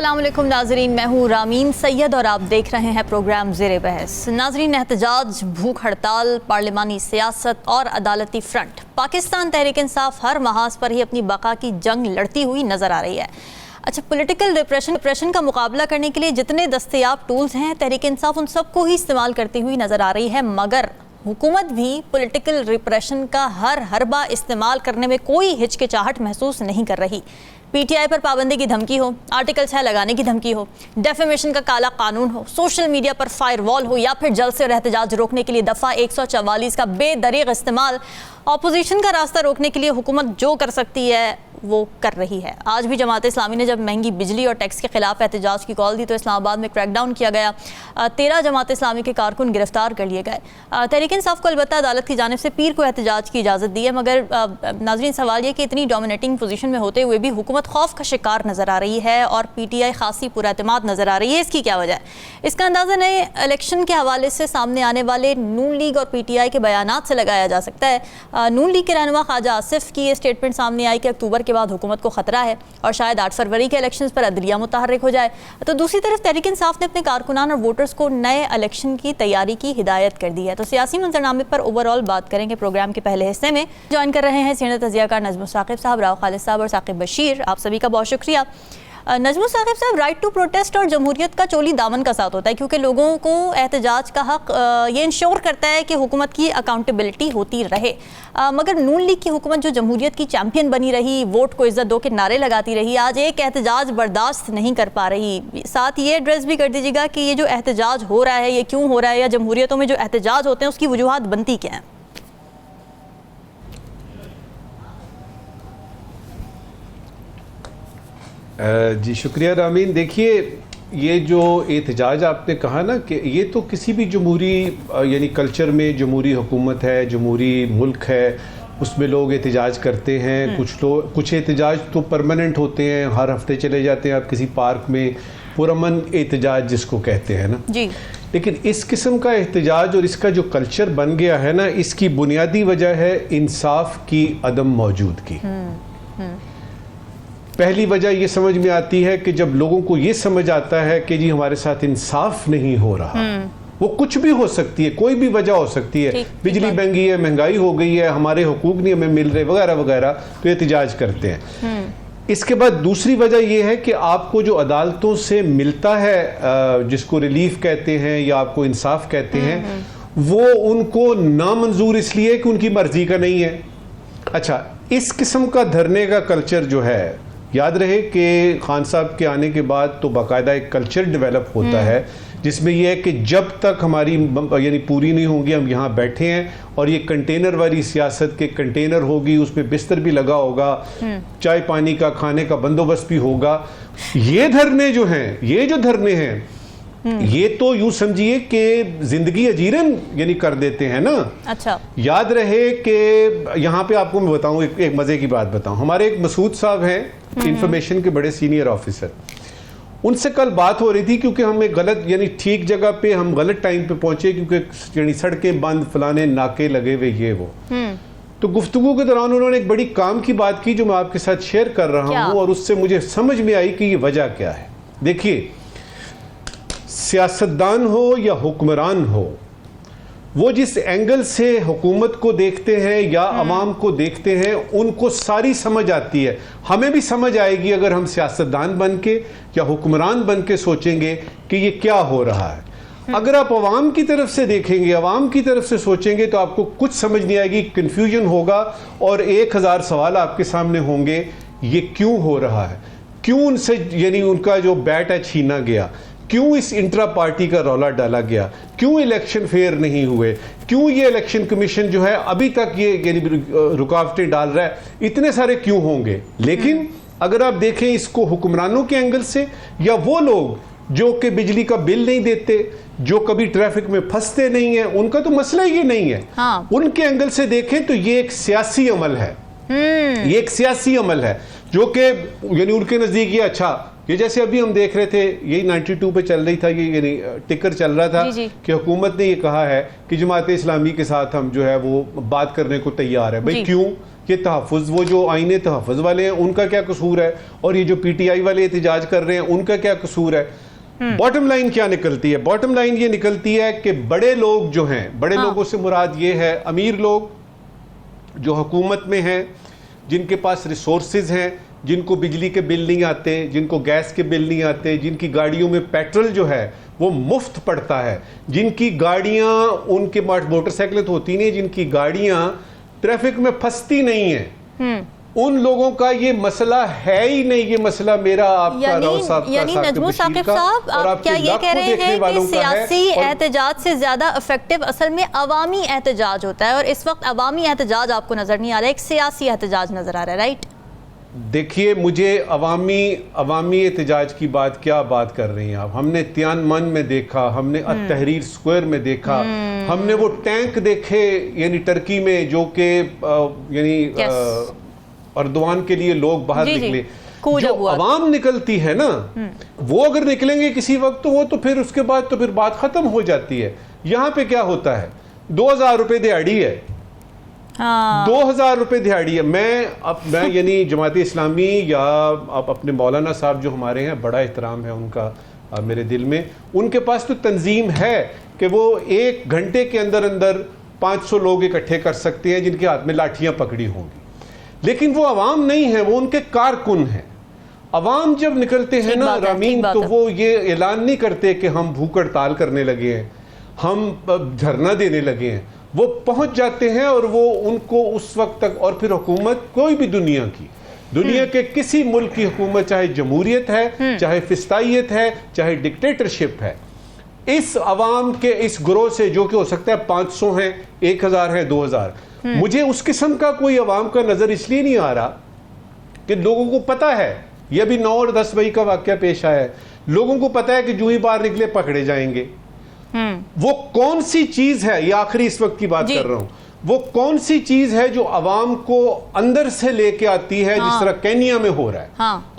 अस्सलाम वालेकुम नाजरीन, मैं हूँ रामीन सैयद और आप देख रहे हैं प्रोग्राम ज़ेरे बहस। नाजरीन, एहतजाज, भूख हड़ताल, पार्लिमानी सियासत और अदालती फ्रंट, पाकिस्तान तहरीक इंसाफ हर महाज पर ही अपनी बका की जंग लड़ती हुई नज़र आ रही है। अच्छा, पॉलिटिकल रिप्रेशन का मुकाबला करने के लिए जितने दस्तयाब टूल्स हैं, तहरीक इंसाफ उन सबको ही इस्तेमाल करती हुई नज़र आ रही है, मगर हुकूमत भी पॉलिटिकल रिप्रेशन का हर हरबा इस्तेमाल करने में कोई हिचकिचाहट महसूस नहीं कर रही। पीटीआई पर पाबंदी की धमकी हो, आर्टिकल 6 लगाने की धमकी हो, डेफेमेशन का काला कानून हो, सोशल मीडिया पर फायरवॉल हो, या फिर जल्द से एहतजाज रोकने के लिए दफ़ा 144 का बेदरीग इस्तेमाल, ऑपोजिशन का रास्ता रोकने के लिए हुकूमत जो कर सकती है वो कर रही है। आज भी जमात इस्लामी ने जब महंगी बिजली और टैक्स के खिलाफ एहतजाज की कॉल दी तो इस्लामाबाद में क्रैकडाउन किया गया, 13 जमात इस्लामी के कारकुन गिरफ्तार कर लिए गए। तहरीक इंसाफ को अलबत्ता अदालत की जानिब से पीर को एहतजाज की इजाज़त दी है, मगर नाज़रीन सवाल ये कि इतनी डोमिनेटिंग पोजीशन में होते हुए भी हुकूमत खौफ का शिकार नज़र आ रही है और पीटीआई खासी पुरएतमाद नज़र आ रही है। इसकी क्या वजह है? इसका अंदाज़ा नए इलेक्शन के हवाले से सामने आने वाले नून लीग और पीटीआई के बयानात से लगाया जा सकता है। नून लीग के रहनुमा ख्वाजा आसिफ की ये स्टेटमेंट सामने आई कि अक्टूबर के बाद हुकूमत को खतरा है और शायद 8 फरवरी के इलेक्शंस पर अदलिया मुतहर्रिक हो जाए। तो दूसरी तरफ तहरीक इंसाफ ने अपने कारकुनान और वोटर्स को नए इलेक्शन की तैयारी की हिदायत कर दी है। तो सियासी मंजरनामे पर ओवरऑल बात करेंगे प्रोग्राम के पहले हिस्से में। ज्वाइन कर रहे हैं सीनियर तजियाकार नजमुल साकिब साहब, राव खालिद साहब और साकिब बशीर। आप सभी का बहुत शुक्रिया। नजमुल साकिब साहब, राइट टू प्रोटेस्ट और जमहूरियत का चोली दामन का साथ होता है, क्योंकि लोगों को एहतजाज का हक ये इंश्योर करता है कि हुकूमत की अकाउंटेबिलिटी होती रहे, मगर नून लीग की हुकूमत जो जमहूरियत की चैम्पियन बनी रही, वोट को इज्जत दो के नारे लगाती रही, आज एक एहतजाज बर्दाश्त नहीं कर पा रही। साथ ये एड्रेस भी कर दीजिएगा कि ये जो एहतजाज हो रहा है ये क्यों हो रहा है, या जमहूरियतों में जो एहतजाज होते हैं उसकी वजूहात बनती क्या हैं? जी शुक्रिया रामीन। देखिए, ये जो एहतजाज आपने कहा ना कि ये तो किसी भी जमहूरी यानी कल्चर में जमहूरी हुकूमत है, जमहूरी मुल्क है, उसमें लोग एहतजाज करते हैं। कुछ एहतजाज तो परमानेंट होते हैं, हर हफ्ते चले जाते हैं आप किसी पार्क में, पुरअमन एहतजाज जिसको कहते हैं ना जी। लेकिन इस किस्म का एहतजाज और इसका जो कल्चर बन गया है ना, इसकी बुनियादी वजह है इंसाफ की अदम मौजूदगी। पहली वजह ये समझ में आती है कि जब लोगों को ये समझ आता है कि जी हमारे साथ इंसाफ नहीं हो रहा, वो कुछ भी हो सकती है, कोई भी वजह हो सकती है, बिजली महंगी है, महंगाई हो गई है, हमारे हुकूक नहीं हमें मिल रहे वगैरह वगैरह, तो एहतजाज करते हैं। इसके बाद दूसरी वजह यह है कि आपको जो अदालतों से मिलता है, जिसको रिलीफ कहते हैं या आपको इंसाफ कहते हैं, वो उनको नामंजूर इसलिए कि उनकी मर्जी का नहीं है। अच्छा, इस किस्म का धरने का कल्चर जो है, याद रहे कि खान साहब के आने के बाद तो बाकायदा एक कल्चर डेवलप होता है जिसमें यह है कि जब तक हमारी यानी पूरी नहीं होंगी, हम यहाँ बैठे हैं और ये कंटेनर वाली सियासत के कंटेनर होगी, उसमें बिस्तर भी लगा होगा, चाय पानी का खाने का बंदोबस्त भी होगा। ये धरने जो हैं, ये जो धरने हैं, ये तो यूं समझिए कि जिंदगी अजीरन यानी कर देते हैं ना। अच्छा, याद रहे कि यहाँ पे आपको मैं बताऊं, एक मजे की बात बताऊं। हमारे एक मसूद साहब हैं, इंफॉर्मेशन के बड़े सीनियर ऑफिसर, उनसे कल बात हो रही थी क्योंकि हम एक गलत यानी ठीक जगह पे हम गलत टाइम पे पहुंचे, क्योंकि यानी सड़कें बंद, फलाने नाके लगे हुए, ये वो। तो गुफ्तगू के दौरान उन्होंने एक बड़ी काम की बात की जो मैं आपके साथ शेयर कर रहा हूँ, और उससे मुझे समझ में आई कि ये वजह क्या है। देखिए, सियासतदान हो या हुक्मरान हो, वो जिस एंगल से हुकूमत को देखते हैं या अवाम को देखते हैं, उनको सारी समझ आती है। हमें भी समझ आएगी अगर हम सियासतदान बन के या हुक्मरान बन के सोचेंगे कि ये क्या हो रहा है। अगर आप अवाम की तरफ से देखेंगे, अवाम की तरफ से सोचेंगे, तो आपको कुछ समझ नहीं आएगी, कन्फ्यूजन होगा और 1000 सवाल आपके सामने होंगे। ये क्यों हो रहा है, क्यों उनसे यानी उनका जो बैट है छीना गया, क्यों इस इंट्रा पार्टी का रौला डाला गया, क्यों इलेक्शन फेयर नहीं हुए, क्यों ये इलेक्शन कमीशन जो है अभी तक ये यानी रुकावटें डाल रहा है, इतने सारे क्यों होंगे। लेकिन अगर आप देखें इसको हुक्मरानों के एंगल से, या वो लोग जो कि बिजली का बिल नहीं देते, जो कभी ट्रैफिक में फंसते नहीं है, उनका तो मसला ये नहीं है, हाँ। उनके एंगल से देखें तो ये एक सियासी अमल है, ये एक सियासी अमल है जो कि यानी उनके नजदीक ये अच्छा, ये जैसे अभी हम देख रहे थे, यही 92 पे चल रही था, ये यानी टिकर चल रहा था कि हुकूमत ने ये कहा है कि जमात इस्लामी के साथ हम जो है वो बात करने को तैयार है। भाई क्यों? ये तहफ़्फ़ुज़, वो जो आईने तहफ़्फ़ुज़ वाले हैं उनका क्या कसूर है, और ये जो PTI वाले एहतजाज कर रहे हैं उनका क्या कसूर है। बॉटम लाइन क्या निकलती है? बॉटम लाइन ये निकलती है कि बड़े लोग जो हैं, बड़े लोगों से मुराद ये है अमीर लोग जो हुकूमत में हैं, जिनके पास रिसोर्सेज हैं, जिनको बिजली के बिल नहीं आते, जिनको गैस के बिल नहीं आते, जिनकी गाड़ियों में पेट्रोल जो है वो मुफ्त पड़ता है, जिनकी गाड़ियां, उनके पास मोटरसाइकिलें तो होती नहीं, जिनकी गाड़ियां ट्रैफिक में फंसती नहीं है, उन लोगों का ये मसला है ही नहीं। ये मसला मेरा, आपका, राव साहब का, यानी नजमुल साकिब साहब, आप क्या ये कह रहे हैं कि सियासी एहतजाज से ज्यादा इफेक्टिव असल में अवामी एहतजाज होता है, और इस वक्त अवामी एहतजाज आपको नजर नहीं आ रहा है, एक सियासी एहतजाज नजर आ रहा है, राइट? देखिए, मुझे अवामी एहतजाज की क्या बात कर रही हैं आप? हमने तियानमन में देखा, हमने तहरीर स्क्वायर में देखा, हमने वो टैंक देखे यानी टर्की में, जो कि यानी अर्दवान के लिए लोग बाहर निकले। जो अवाम निकलती है ना, वो अगर निकलेंगे किसी वक्त तो वो तो फिर उसके बाद तो फिर बात खत्म हो जाती है। यहाँ पे क्या होता है, 2000 रुपए दिहाड़ी है, 2000 रुपए दिहाड़ी है। मैं यानी जमाती इस्लामी या आप अपने मौलाना साहब जो हमारे हैं, बड़ा एहतराम है उनका मेरे दिल में, उनके पास तो तंजीम है कि वो 1 घंटे के अंदर अंदर 500 लोग इकट्ठे कर सकते हैं जिनके हाथ में लाठियां पकड़ी होंगी, लेकिन वो अवाम नहीं है, वो उनके कारकुन हैं। अवाम जब निकलते हैं ना रामीन, तो वो ये ऐलान नहीं करते कि हम भूख हड़ताल करने लगे हैं, हम धरना देने लगे हैं। वो पहुंच जाते हैं और वो उनको उस वक्त तक, और फिर हुकूमत कोई भी दुनिया के किसी मुल्क की हुकूमत, चाहे जमहूरियत है, चाहे फिस्ताइयत है, चाहे डिक्टेटरशिप है, इस अवाम के इस ग्रोह से, जो कि हो सकता है 500 है, 1000 है, 2000, मुझे उस किस्म का कोई अवाम का नजर इसलिए नहीं आ रहा कि लोगों को पता है, यह भी 9 और 10 मई का वाकया पेश आया है, लोगों को पता है कि जो ही बाहर निकले पकड़े जाएंगे। वो कौन सी चीज है, ये आखिरी इस वक्त की बात कर रहा हूं, वो कौन सी चीज है जो अवाम को अंदर से लेके आती है, जिस तरह केन्या में हो रहा है।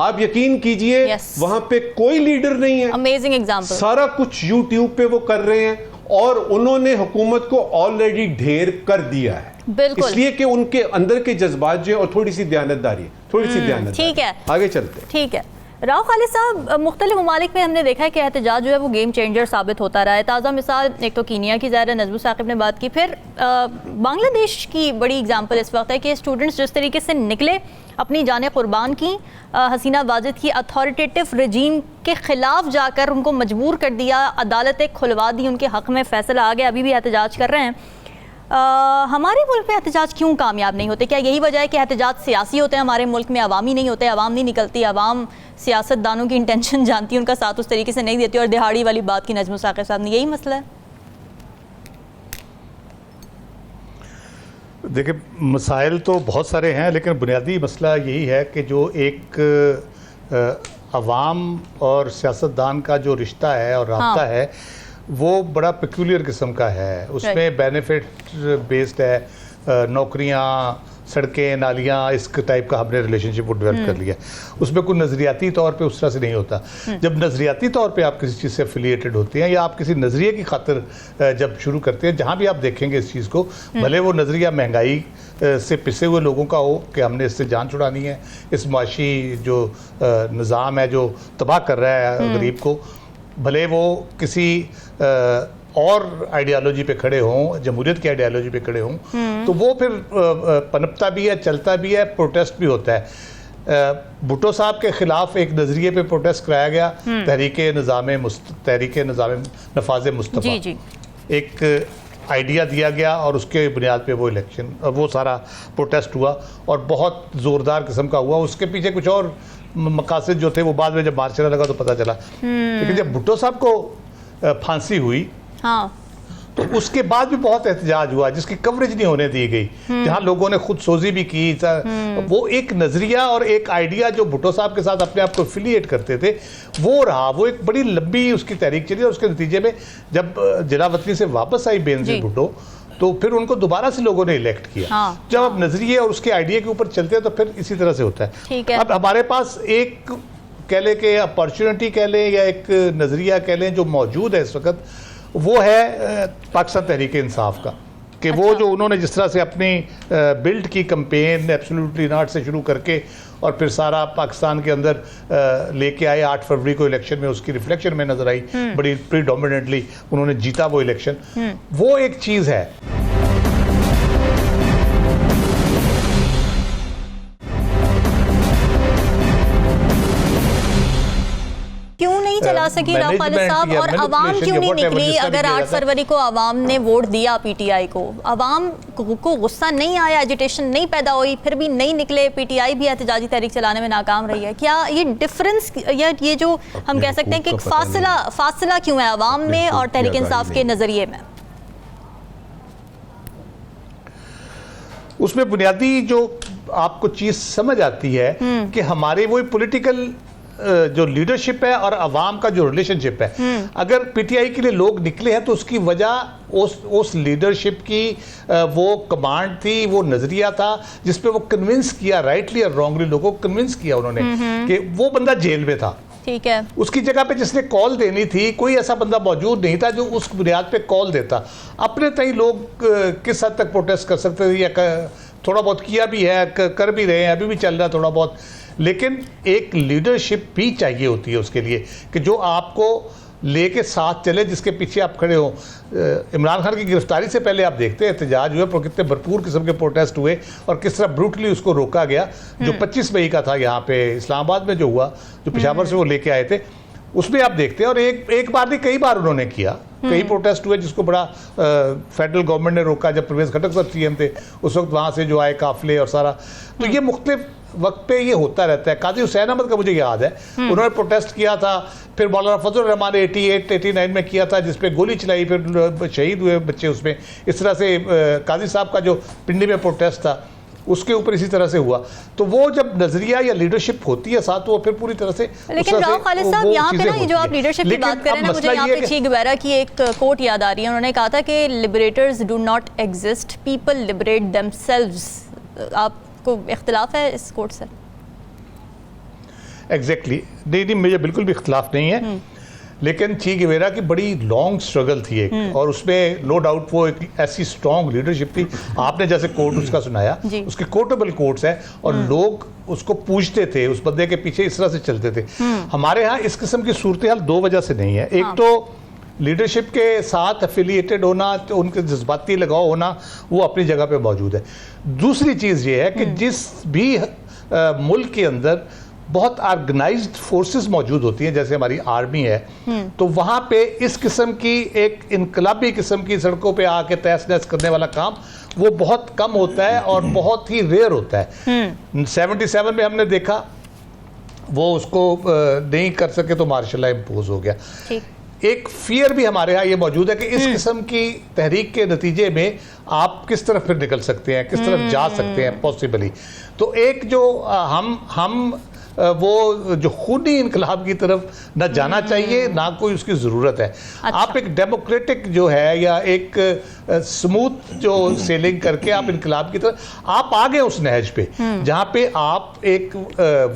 आप यकीन कीजिए, वहां पे कोई लीडर नहीं है, अमेजिंग एग्जांपल, सारा कुछ यूट्यूब पे वो कर रहे हैं, और उन्होंने हुकूमत को ऑलरेडी ढेर कर दिया है, इसलिए कि उनके अंदर के जज्बात जो है और थोड़ी सी दयानतदारी, ठीक है, आगे चलते। ठीक है राव खालिद साहब, मुख्तलिफ ममालिक में हमने देखा है कि एहतजाज जो है वो गेम चेंजर साबित होता रहा है। ताज़ा मिसाल एक तो कीनिया की ज़ाहिर नजमुल साकिब ने बात की, फिर बांग्लादेश की बड़ी एग्जांपल इस वक्त है कि स्टूडेंट्स जिस तरीके से निकले, अपनी जानें कुर्बान की, हसीना वाजिद की अथॉरिटेटिव रजीम के ख़िलाफ़ जाकर उनको मजबूर कर दिया, अदालतें खुलवा दी, उनके हक़ में फ़ैसला आ गया, अभी भी एहतजाज कर रहे हैं। हमारे मुल्क में एहतजाज क्यों कामयाब नहीं होते? क्या यही वजह है कि एहतजाज सियासी होते हैं हमारे मुल्क में, अवामी नहीं होते, अवाम नहीं निकलती, अवाम सियासतदानों की इंटेंशन जानती है, उनका साथ उस तरीके से नहीं देती, और दिहाड़ी वाली बात की नजमुल साकिब साहब ने, यही मसला है? देखिए, मसाइल तो बहुत सारे हैं, लेकिन बुनियादी मसला यही है कि जो एक अवाम और सियासतदान का जो रिश्ता है और राब्ता है, वो बड़ा पेक्यूलियर किस्म का है। उसमें बेनिफिट बेस्ड है, नौकरियां, सड़कें, नालियां, इस टाइप का हमने रिलेशनशिप को डेवलप कर लिया। उसमें कोई नज़रियाती तौर पे उस तरह से नहीं होता। जब नज़रियाती तौर पे आप किसी चीज़ से एफिलिएटेड होते हैं, या आप किसी नज़रिए की खातिर जब शुरू करते हैं, जहाँ भी आप देखेंगे इस चीज़ को, भले वो नज़रिया महंगाई से पिसे हुए लोगों का हो कि हमने इससे जान छुड़ानी है, इस माशी जो निज़ाम है जो तबाह कर रहा है गरीब को, भले वो किसी और आइडियालॉजी पे खड़े हों, जमहूरियत की आइडियालॉजी पे खड़े हों, तो वो फिर पनपता भी है, चलता भी है, प्रोटेस्ट भी होता है। भुट्टो साहब के खिलाफ एक नज़रिए पे प्रोटेस्ट कराया गया, तहरीके निज़ाम नफाज मुस्तफ़ा, एक आइडिया दिया गया और उसके बुनियाद पे वो इलेक्शन, वो सारा प्रोटेस्ट हुआ और बहुत ज़ोरदार किस्म का हुआ। उसके पीछे कुछ और मकासद जो थे वो बाद में जब मार्च चलने लगा तो पता चला। लेकिन जब भुट्टो साहब को फांसी हुई, तो उसके बाद भी बहुत एहतजाज हुआ, जिसकी कवरेज नहीं होने दी गई, जहां लोगों ने खुद सोजी भी की। वो एक नजरिया और एक आइडिया जो भुट्टो साहब के साथ अपने आप को एफिलिएट करते थे, वो रहा, वो एक बड़ी लंबी उसकी तहरीक चली, और उसके नतीजे में जब जलावतनी से वापस आई बेनजीर भुट्टो, तो फिर उनको दोबारा से लोगों ने इलेक्ट किया। जब आप नजरिए और उसके आइडिया के ऊपर चलते हैं तो फिर इसी तरह से होता है। अब हमारे पास एक कह लें कि अपॉर्चुनिटी कह लें या एक नजरिया कह लें जो मौजूद है इस वक्त, वो है पाकिस्तान तहरीक इंसाफ का। कि वो जो उन्होंने जिस तरह से अपनी बिल्ड की कैंपेन एब्सोल्युटली नॉट से शुरू करके और फिर सारा पाकिस्तान के अंदर लेके आए 8 फरवरी को इलेक्शन में, उसकी रिफ्लेक्शन में नजर आई, बड़ी प्रीडोमिनेंटली उन्होंने जीता वो इलेक्शन। वो एक चीज़ है। क्यों नहीं चला सकी राव खालिद साहब, और आवाम क्यों नहीं निकली? अगर 8 फरवरी को आवाम ने वोट दिया पीटीआई को, आवाम को गुस्सा नहीं आया, एजिटेशन नहीं पैदा हुई, फिर भी नहीं निकले, पीटीआई भी एहतजाजी तहरीक चलाने में नाकाम रही है, क्या ये डिफरेंस या ये जो हम कह सकते हैं कि फासला क्यों है आवाम में और तहरीक इंसाफ के नजरिए में? उसमें बुनियादी जो आपको चीज समझ आती है कि हमारे वो पॉलिटिकल जो लीडरशिप है और अवाम का जो रिलेशनशिप है, अगर पीटीआई के लिए लोग निकले हैं तो उसकी वजह उस लीडरशिप की वो कमांड थी, वो नजरिया था जिसपे वो कन्विंस किया, राइटली और रॉन्गली लोगों को कन्विंस किया उन्होंने कि वो बंदा जेल में था। ठीक है, उसकी जगह पे जिसने कॉल देनी थी कोई ऐसा बंदा मौजूद नहीं था जो उस बुनियाद पे कॉल देता। अपने तय लोग किस हद तक प्रोटेस्ट कर सकते थे या थोड़ा बहुत किया भी है, कर भी रहे हैं, अभी भी चल रहा है थोड़ा बहुत, लेकिन एक लीडरशिप भी चाहिए होती है उसके लिए कि जो आपको लेके साथ चले, जिसके पीछे आप खड़े हो। इमरान खान की गिरफ्तारी से पहले आप देखते हैं एहतजाज हुए, कितने भरपूर किस्म के प्रोटेस्ट हुए और किस तरह ब्रूटली उसको रोका गया। जो 25 मई का था यहाँ पे इस्लामाबाद में जो हुआ, जो पेशावर से वो लेके आए थे, उसमें आप देखते हैं। और एक बार नहीं कई बार उन्होंने किया, कई प्रोटेस्ट हुए जिसको बड़ा फेडरल गवर्नमेंट ने रोका। जब परवेज खटक साहब सीएम थे उस वक्त वहाँ से जो आए काफिले और सारा, तो ये मुख्तलिफ वक्त पे ये होता रहता है। काजी हुसैन अहमद का मुझे याद है, उन्होंने प्रोटेस्ट किया था, फिर मौलाना फजल रहमान ने 88-89 में किया था जिसपे गोली चलाई, फिर शहीद हुए बच्चे उसमें। इस तरह से काजी साहब का जो पिंडी में प्रोटेस्ट था उसके ऊपर इसी तरह से हुआ। तो वो जब नजरिया या लीडरशिप होती है साथ, तो वो फिर पूरी तरह से। लेकिन राव खालिद साहब यहाँ पे ना, ये जो आप लीडरशिप की बात कर रहे हैं ना, मुझे यहाँ पे ची गुवेरा की एक कोट याद आ रही है। उन्होंने कहा था कि liberators do not exist, people liberate themselves. आपको इख्तिलाफ है इस कोट से? एग्जैक्टली नहीं, मुझे बिल्कुल भी इख्तिलाफ नहीं है, लेकिन ची गुवेरा की बड़ी लॉन्ग स्ट्रगल थी एक, और उसमें नो डाउट वो एक ऐसी स्ट्रॉन्ग लीडरशिप थी। आपने जैसे कोट उसका सुनाया, उसके कोटेबल कोट्स हैं और लोग उसको पूछते थे, उस बंदे के पीछे इस तरह से चलते थे। हमारे यहाँ इस किस्म की सूरत हाल दो वजह से नहीं है। एक तो लीडरशिप के साथ एफिलिएटेड होना, तो उनके जज्बाती लगाव होना, वो अपनी जगह पे मौजूद है। दूसरी चीज़ ये है कि जिस भी मुल्क के अंदर बहुत ऑर्गेनाइज्ड फोर्सेस मौजूद होती हैं, जैसे हमारी आर्मी है, तो वहाँ पे इस किस्म की एक इनकलाबी किस्म की सड़कों पे आके तहस नहस करने वाला काम वो बहुत कम होता है और बहुत ही रेयर होता है। 77 में हमने देखा वो उसको नहीं कर सके तो मार्शल लॉ इम्पोज हो गया। एक फियर भी हमारे यहाँ ये मौजूद है कि इस किस्म की तहरीक के नतीजे में आप किस तरफ फिर निकल सकते हैं, किस तरफ जा सकते हैं पॉसिबली। तो एक जो हम वो जो खूनी इनकलाब की तरफ ना जाना चाहिए, ना कोई उसकी ज़रूरत है। अच्छा। आप एक डेमोक्रेटिक जो है या एक स्मूथ जो सेलिंग करके आप इनकलाब की तरफ आप आ गए उस नहज पे, जहाँ पे आप एक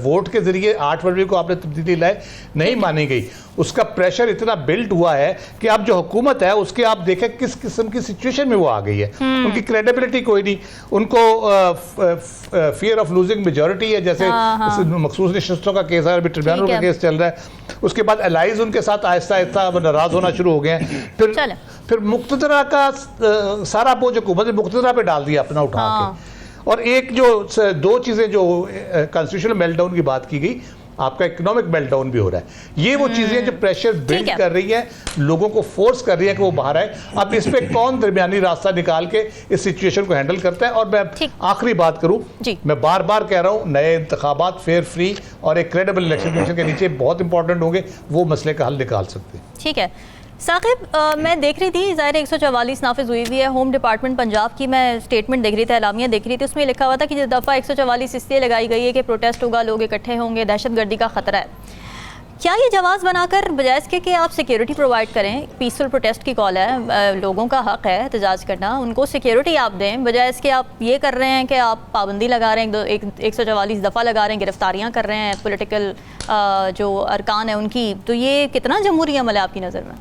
वोट के जरिए 8 फरवरी को आपने तब्दीली लाए, नहीं मानी गई। उसका प्रेशर इतना बिल्ड हुआ है कि अब जो हुकूमत है उसके आप देखें किस किस्म की सिचुएशन में वो आ गई है। उनकी क्रेडिबिलिटी कोई नहीं, उनको फियर ऑफ लूजिंग मेजॉरिटी है, जैसे मखसूस नशस्तों का केस है, अभी ट्रिब्यूनल का केस चल रहा है। उसके बाद एलाइज उनके साथ आहिस्ता आहिस्ता नाराज होना शुरू हो गए हैं। फिर मुक्तदरा का सारा बोझ हुकूमत ने मुक्तदरा पे डाल दिया अपना उठा के। और एक जो दो चीज़ें जो कॉन्स्टिट्यूशनल मेल्टडाउन की बात की गई, आपका इकोनॉमिक मेल्टडाउन भी हो रहा है। ये वो चीजें जो प्रेशर बिल्ड कर रही है, लोगों को फोर्स कर रही है कि वो बाहर आए। अब इस पे कौन दरमियानी रास्ता निकाल के इस सिचुएशन को हैंडल करता है। और मैं आखिरी बात करूं, मैं बार बार कह रहा हूं, नए इंतखाबात फेयर, फ्री और एक क्रेडिबल इलेक्शन कमीशन के नीचे बहुत इंपॉर्टेंट होंगे, वो मसले का हल निकाल सकते हैं। ठीक है साकिब, मैं देख रही थी ज़ाहिर 144 नाफिज हुई हुई है। होम डिपार्टमेंट पंजाब की मैं स्टेटमेंट देख रही थी, एलामिया देख रही थी, उसमें लिखा हुआ था कि दफ़ा 144 इसलिए लगाई गई है कि प्रोटेस्ट होगा, लोग इकट्ठे होंगे, दहशतगर्दी का ख़तरा है। क्या ये जवाब बनाकर बजाय इसके कि आप सिक्योरिटी प्रोवाइड करें, पीसफुल प्रोटेस्ट की कॉल है, लोगों का हक है एहतजाज करना, उनको सिक्योरिटी आप दें, बजाय इसके आप ये कर रहे हैं कि आप पाबंदी लगा रहे हैं, 144 दफ़ा लगा रहे हैं, गिरफ्तारियाँ कर रहे हैं पॉलिटिकल जो अरकान है उनकी, तो ये कितना जमहूरी अमल है आपकी नज़र में?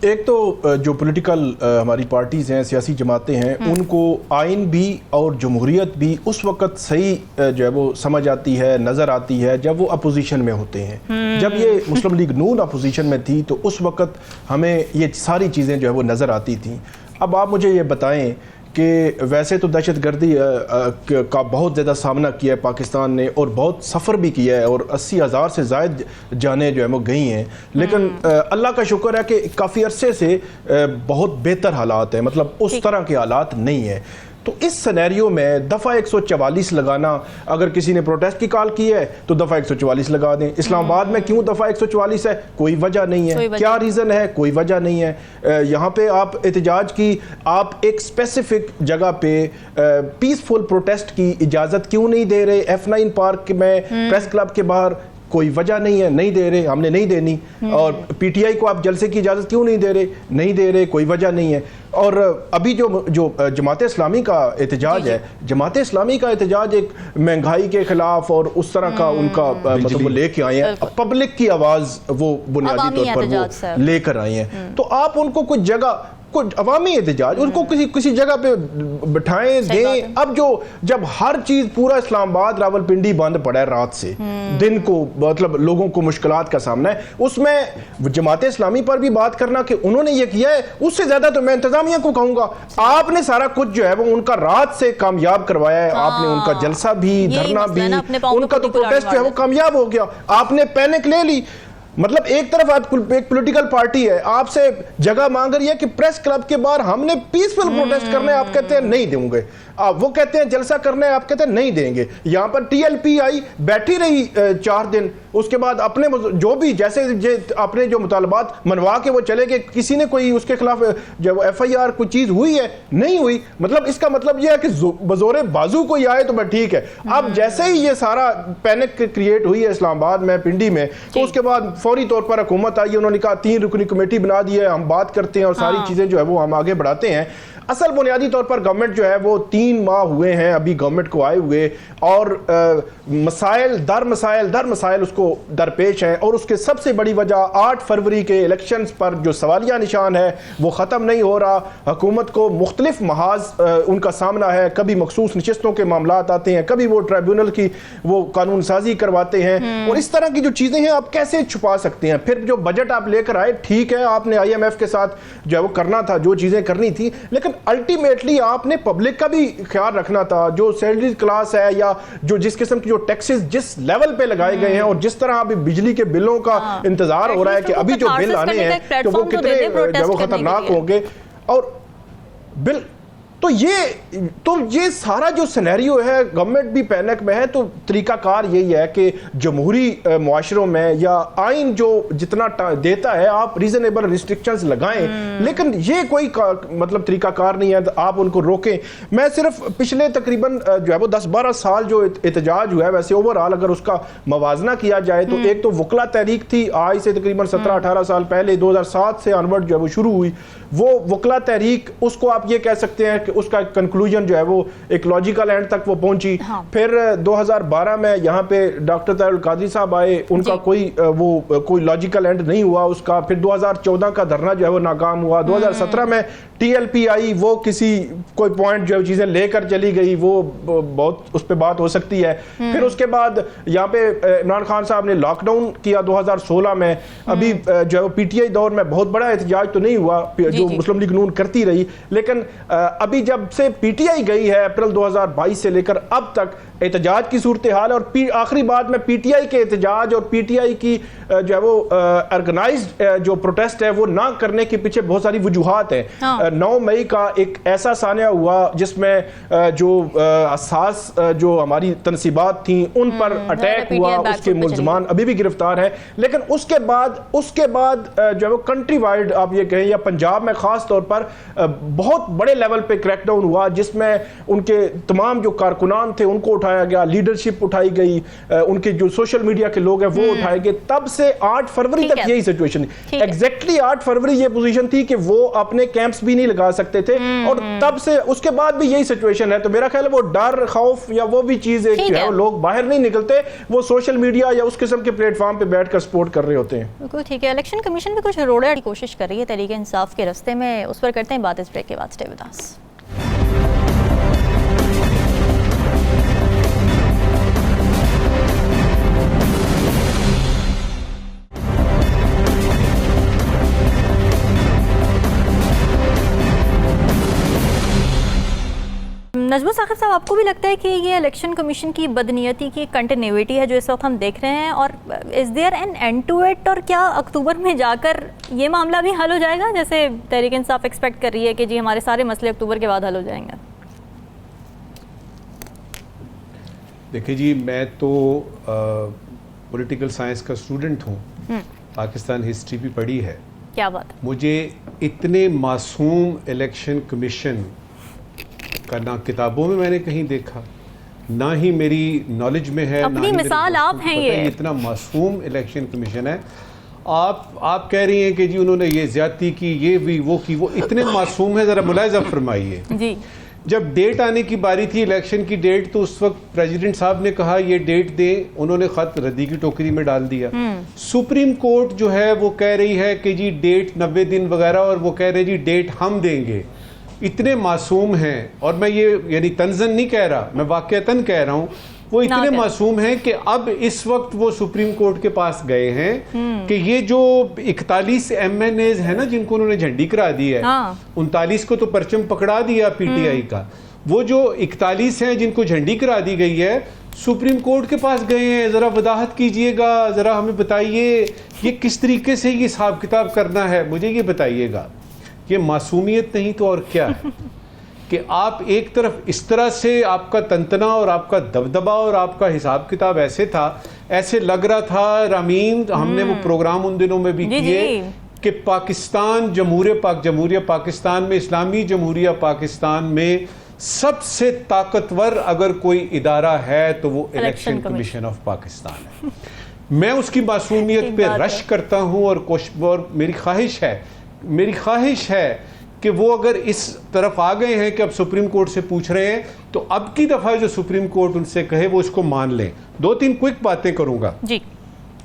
एक तो जो पॉलिटिकल हमारी पार्टीज़ हैं, सियासी जमातें हैं, उनको आइन भी और जमहूरियत भी उस वक्त सही जो है वो समझ आती है, नज़र आती है जब वो अपोजिशन में होते हैं। जब ये मुस्लिम लीग नून अपोजिशन में थी तो उस वक्त हमें ये सारी चीज़ें जो है वो नज़र आती थी। अब आप मुझे ये बताएं कि वैसे तो दहशतगर्दी का बहुत ज़्यादा सामना किया है पाकिस्तान ने और बहुत सफ़र भी किया है और 80,000 से ज़ायद जानें जो है वो गई हैं, लेकिन अल्लाह का शुक्र है कि काफ़ी अरसे से बहुत बेहतर हालात हैं, मतलब उस तरह के हालात नहीं हैं। तो इस सिनेरियो में दफ़ा 144 लगाना, अगर किसी ने प्रोटेस्ट की कॉल की है तो दफ़ा 144 लगा दें। इस्लामाबाद में क्यों दफ़ा 144 है? कोई वजह नहीं है। क्या रीज़न है? कोई वजह नहीं है। यहाँ पे आप एहतजाज की, आप एक स्पेसिफिक जगह पे पीसफुल प्रोटेस्ट की इजाज़त क्यों नहीं दे रहे? F9 पार्क में, प्रेस क्लब के बाहर कोई वजह नहीं है, नहीं दे रहे, हमने नहीं देनी। और पीटीआई को आप जलसे की इजाज़त क्यों नहीं दे रहे? नहीं दे रहे, कोई वजह नहीं है। और अभी जो जमात इस्लामी का एहतजाज है, जमात इस्लामी का एहतजाज एक महंगाई के खिलाफ और उस तरह का उनका मतलब वो लेके आए हैं, पब्लिक की आवाज़ वो बुनियादी तौर पर वो लेकर आए हैं। तो आप उनको कुछ जगह, कुछ अवामी एहतजाज उनको किसी जगह पे बिठाएं, दें। अब जब हर चीज पूरा इस्लामाबाद रावलपिंडी बंद पड़ा है रात से दिन को, मतलब लोगों को मुश्किलात का सामना है, उसमें जमात इस्लामी पर भी बात करना कि उन्होंने ये किया है, उससे ज्यादा तो मैं इंतजामिया को कहूंगा। आपने सारा कुछ जो है वो उनका रात से कामयाब करवाया है। आपने उनका जलसा भी, धरना भी, उनका तो प्रोटेस्ट जो है वो कामयाब हो गया। आपने पैनिक ले ली। मतलब एक तरफ एक पॉलिटिकल पार्टी है, आपसे जगह मांग रही है कि प्रेस क्लब के बाहर हमने पीसफुल प्रोटेस्ट करने, आप कहते हैं नहीं दूंगे। वो कहते हैं जलसा करने, आप कहते हैं नहीं देंगे। यहाँ पर टीएलपी बैठी रही 4 दिन, उसके बाद अपने जो भी जैसे अपने जो मुतालबात मनवा के वो चले गए। किसी ने कोई उसके खिलाफ जब FIR कोई चीज हुई है? नहीं हुई। मतलब इसका मतलब ये है कि बजोरे बाजू कोई आए तो मैं ठीक है। अब जैसे ही ये सारा पैनिक क्रिएट हुई है इस्लामाबाद में, पिंडी में, तो उसके बाद फौरी तौर पर हुकूमत आई, उन्होंने कहा 3 रुकनी कमेटी बना दी है, हम बात करते हैं और सारी चीजें जो है वो हम आगे बढ़ाते हैं। असल बुनियादी तौर पर गवर्नमेंट जो है वो 3 माह हुए हैं अभी गवर्नमेंट को आए हुए, और मसाइल दर मसाइल उसको दरपेश हैं। और उसके सबसे बड़ी वजह 8 फरवरी के इलेक्शंस पर जो सवालिया निशान है वो ख़त्म नहीं हो रहा। हुकूमत को मुख्तलिफ महाज उनका सामना है, कभी मखसूस नशिस्तों के मामलात आते हैं, कभी वो ट्राइब्यूनल की वो कानून साजी करवाते हैं। और इस तरह की जो चीज़ें हैं आप कैसे छुपा सकते हैं? फिर जो बजट आप लेकर आए, ठीक है, आपने IMF के साथ जो है वो करना था, जो चीज़ें करनी थी, लेकिन अल्टीमेटली आपने पब्लिक का भी ख्याल रखना था। जो सैलरी क्लास है या जो जिस किस्म की जो टैक्सेस जिस लेवल पे लगाए गए हैं, और जिस तरह अभी बिजली के बिलों का इंतजार हो रहा है कि अभी जो बिल आने हैं तो वो कितने जो वो खतरनाक होंगे। और बिल तो ये सारा जो सिनेरियो है, गवर्नमेंट भी पैनिक में है। तो तरीकाकार यही है कि जमहूरी मुआशरों में या आइन जो जितना देता है आप रीजनेबल रिस्ट्रिक्शंस लगाएं, लेकिन ये कोई मतलब तरीकाकार नहीं है तो आप उनको रोकें। मैं सिर्फ पिछले तकरीबन जो है वो 10-12 साल जो एहतजाज हुआ है, वैसे ओवरऑल अगर उसका मवाजना किया जाए तो एक तो वकला तहरीक थी, आज से तकरीबन 17-18 साल पहले 2007 से अनवर्ड जो है वो शुरू हुई। वो वकला तहरीक, उसको आप ये कह सकते हैं कि उसका कंक्लूजन जो है वो एक लॉजिकल एंड तक वो पहुंची। फिर 2012 में यहाँ पे डॉक्टर तारुल कादरी साहब आए, उनका कोई लॉजिकल एंड नहीं हुआ उसका। फिर 2014 का धरना जो है वो नाकाम हुआ। 2017 में TLP आई, वो कोई पॉइंट जो चीजें लेकर चली गई, वो बहुत उस पर बात हो सकती है। फिर उसके बाद यहाँ पे इमरान खान साहब ने लॉकडाउन किया 2016 में। अभी जो है PTI दौर में बहुत बड़ा एहतजाज तो नहीं हुआ, जो मुस्लिम लीग नून करती रही, लेकिन अभी जब से PTI गई है अप्रैल 2022 से लेकर अब तक एहतजाज की सूरत हाल। और आखिरी बात में PTI के एहतजाज और PTI की जो है वो ऑर्गेनाइज्ड जो प्रोटेस्ट है वो ना करने के पीछे बहुत सारी वजूहात हैं। 9 मई का एक ऐसा सानिया हुआ जिसमें जो हसास जो हमारी तनसीबात थी उन पर अटैक हुआ, उसके मुल्ज़मान अभी भी गिरफ्तार हैं। लेकिन उसके बाद जो है वो कंट्री वाइड आप ये कहें या पंजाब में खास तौर पर बहुत बड़े लेवल पे क्रैकडाउन हुआ, जिसमें उनके तमाम जो कारकुनान थे उनको उठाया गया, लीडरशिप उठाई गई, उनके जो सोशल मीडिया के लोग हैं वो उठाए गए। तब से 8 फरवरी तक यही सिचुएशन, एग्जैक्टली 8 फरवरी ये पोजीशन थी कि वो अपने कैंप्स भी नहीं लगा सकते थे, और तब से उसके बाद भी यही सिचुएशन है। तो मेरा ख्याल है वो डर, खौफ या वो भी चीज एक जो है वो लोग बाहर नहीं निकलते, वो सोशल मीडिया या उस किस्म के प्लेटफॉर्म पे बैठकर सपोर्ट कर रहे होते हैं। बिल्कुल ठीक है। इलेक्शन कमीशन भी कुछ रोड़े की कोशिश कर रही है तहरीक इंसाफ के रास्ते में, उस पर करते हैं बात इस ब्रेक के बाद। Stay with us. Najmul Sakib साहब, आपको भी लगता है कि ये इलेक्शन कमीशन की बदनीयती की कंटिन्यूटी है जो इस वक्त हम देख रहे हैं, और is there an end to it, और क्या अक्टूबर में जाकर ये मामला भी हल हो जाएगा जैसे तहरीक इंसाफ एक्सपेक्ट कर रही है कि जी हमारे सारे मसले अक्टूबर के बाद हल हो जाएंगे? देखिए जी, मैं तो पॉलिटिकल साइंस का स्टूडेंट हूँ, पाकिस्तान हिस्ट्री भी पढ़ी है। क्या बात है। मुझे इतने मासूम इलेक्शन कमीशन का ना किताबों में मैंने कहीं देखा, ना ही मेरी नॉलेज में है। अपनी मिसाल आप हैं। ये इतना मासूम इलेक्शन कमीशन है। आप कह रही हैं कि जी उन्होंने ये ज्यादती की, ये भी वो की, वो इतने मासूम है। जरा मुलाहिजा फरमाइए जी, जब डेट आने की बारी थी, इलेक्शन की डेट, तो उस वक्त प्रेसिडेंट साहब ने कहा ये डेट दें, उन्होंने खत रद्दी की टोकरी में डाल दिया। सुप्रीम कोर्ट जो है वो कह रही है कि जी डेट 90 दिन वगैरह, और वो कह रहे जी डेट हम देंगे। इतने मासूम हैं, और मैं ये यानी तंजन नहीं कह रहा, मैं वाकईतन कह रहा हूँ, वो इतने मासूम हैं कि अब इस वक्त वो सुप्रीम कोर्ट के पास गए हैं कि ये जो 41 MNAs है ना जिनको उन्होंने झंडी करा दी है, 39 को तो परचम पकड़ा दिया PTI का, वो जो 41 हैं जिनको झंडी करा दी गई है, सुप्रीम कोर्ट के पास गए हैं। जरा वदाहत कीजिएगा, जरा हमें बताइए ये किस तरीके से ये हिसाब किताब करना है, मुझे ये बताइएगा। ये मासूमियत नहीं तो और क्या है कि आप एक तरफ इस तरह से आपका तंतना और आपका दबदबा और आपका हिसाब किताब ऐसे था, ऐसे लग रहा था रामीन, हमने वो प्रोग्राम उन दिनों में भी किए कि पाकिस्तान जमहूरिया पाकिस्तान में, इस्लामी जमहूरिया पाकिस्तान में सबसे ताकतवर अगर कोई इदारा है तो वो इलेक्शन कमीशन ऑफ पाकिस्तान है। मैं उसकी मासूमियत पे रश करता हूँ, और मेरी ख्वाहिश है कि वो अगर इस तरफ आ गए हैं कि अब सुप्रीम कोर्ट से पूछ रहे हैं, तो अब की दफा जो सुप्रीम कोर्ट उनसे कहे वो इसको मान लें। 2-3 क्विक बातें करूंगा जी।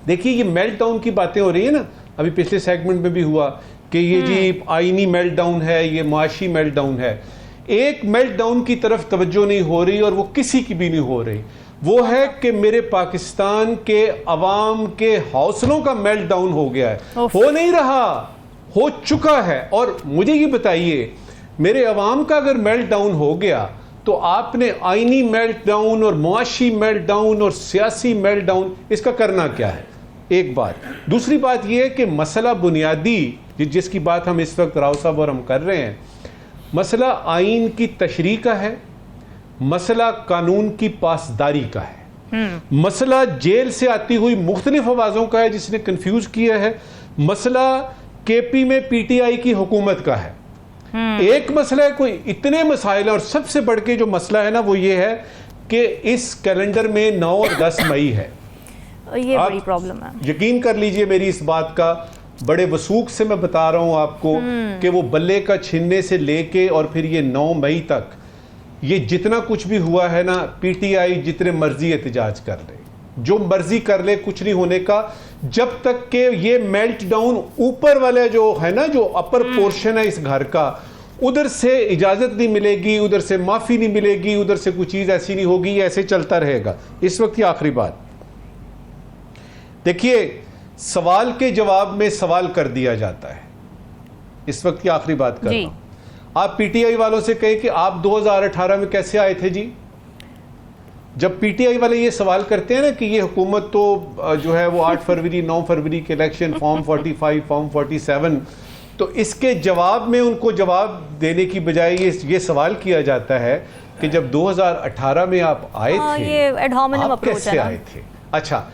देखिए, ये मेल्ट डाउन की बातें हो रही है ना, अभी पिछले सेगमेंट में भी हुआ कि ये जी आईनी मेल्ट डाउन है, ये मुआशी मेल्ट डाउन है। एक मेल्ट डाउन की तरफ तवज्जो नहीं हो रही, और वो किसी की भी नहीं हो रही। वो है कि मेरे पाकिस्तान के अवाम के हौसलों का मेल्ट डाउन हो गया है, हो नहीं रहा, हो चुका है। और मुझे ये बताइए, मेरे अवाम का अगर मेल्ट डाउन हो गया तो आपने आईनी मेल्ट डाउन और मुआशी मेल्ट डाउन और सियासी मेल्ट डाउन, इसका करना क्या है? एक बात। दूसरी बात यह है कि मसला बुनियादी जिसकी बात हम इस वक्त राव साहब और हम कर रहे हैं, मसला आईन की तशरीह का है, मसला कानून की पासदारी का है, मसला जेल से आती हुई मुख्तलिफ आवाज़ों का है जिसने कंफ्यूज किया है, मसला केपी में PTI की हुकूमत का है। एक मसला है, कोई इतने मसाइल, और सबसे बढ़ के जो मसला है ना वो ये है कि इस कैलेंडर में 9 और 10 मई है। ये बड़ी प्रॉब्लम है, यकीन कर लीजिए मेरी इस बात का, बड़े वसूख से मैं बता रहा हूं आपको कि वो बल्ले का छीनने से लेके और फिर ये 9 मई तक ये जितना कुछ भी हुआ है ना, PTI जितने मर्जी एहतजाज कर ले, जो मर्जी कर ले, कुछ नहीं होने का, जब तक के ये मेल्ट डाउन ऊपर वाला जो है ना, जो अपर पोर्शन है इस घर का, उधर से इजाजत नहीं मिलेगी, उधर से माफी नहीं मिलेगी, उधर से कोई चीज ऐसी नहीं होगी, ऐसे चलता रहेगा। इस वक्त की आखिरी बात देखिए, सवाल के जवाब में सवाल कर दिया जाता है। इस वक्त की आखिरी बात कर रहा हूं। आप PTI वालों से कहें कि आप 2018 में कैसे आए थे जी? जब PTI वाले ये सवाल करते हैं ना कि ये हुकूमत तो जो है वो 8 फरवरी 9 फरवरी के इलेक्शन, फॉर्म 45, फॉर्म 47, तो इसके जवाब में उनको जवाब देने की बजाय ये सवाल किया जाता है कि जब 2018 में आप आए थे, ये एड होमिनेम आप अप्रोच कैसे है आए थे? अच्छा,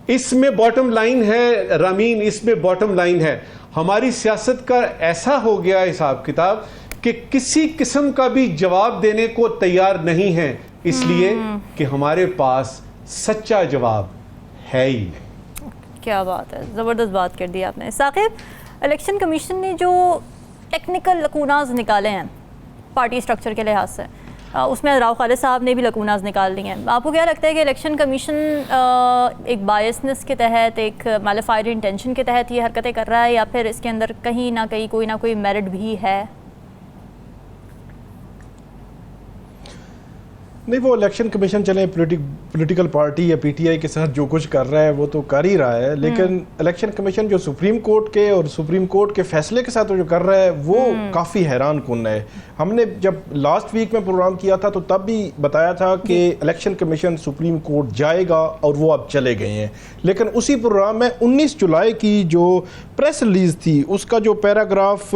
इसमें बॉटम लाइन है रामीन, इसमें बॉटम लाइन है, हमारी सियासत का ऐसा हो गया हिसाब किताब कि किसी किस्म का भी जवाब देने को तैयार नहीं है, इसलिए कि हमारे पास सच्चा जवाब है ही नहीं। क्या बात है, ज़बरदस्त बात कर दी आपने। साकिब, इलेक्शन कमीशन ने जो टेक्निकल लकूनाज निकाले हैं पार्टी स्ट्रक्चर के लिहाज से, उसमें राव खालिद साहब ने भी लकूनाज निकाल दिए हैं। आपको क्या लगता है कि इलेक्शन कमीशन एक बायसनेस के तहत, एक मैलिफाइड इंटेंशन के तहत ये हरकतें कर रहा है, या फिर इसके अंदर कहीं ना कहीं कोई ना कोई मेरिट भी है? नहीं, वो इलेक्शन कमीशन चले पॉलिटिकल पार्टी या पीटीआई के साथ जो कुछ कर रहा है वो तो कर ही रहा है, लेकिन इलेक्शन कमीशन जो सुप्रीम कोर्ट के और सुप्रीम कोर्ट के फैसले के साथ जो कर रहा है वो काफ़ी हैरान कुन है। हमने जब लास्ट वीक में प्रोग्राम किया था तो तब भी बताया था कि इलेक्शन कमीशन सुप्रीम कोर्ट जाएगा और वो अब चले गए हैं, लेकिन उसी प्रोग्राम में 19 जुलाई की जो प्रेस रिलीज थी उसका जो पैराग्राफ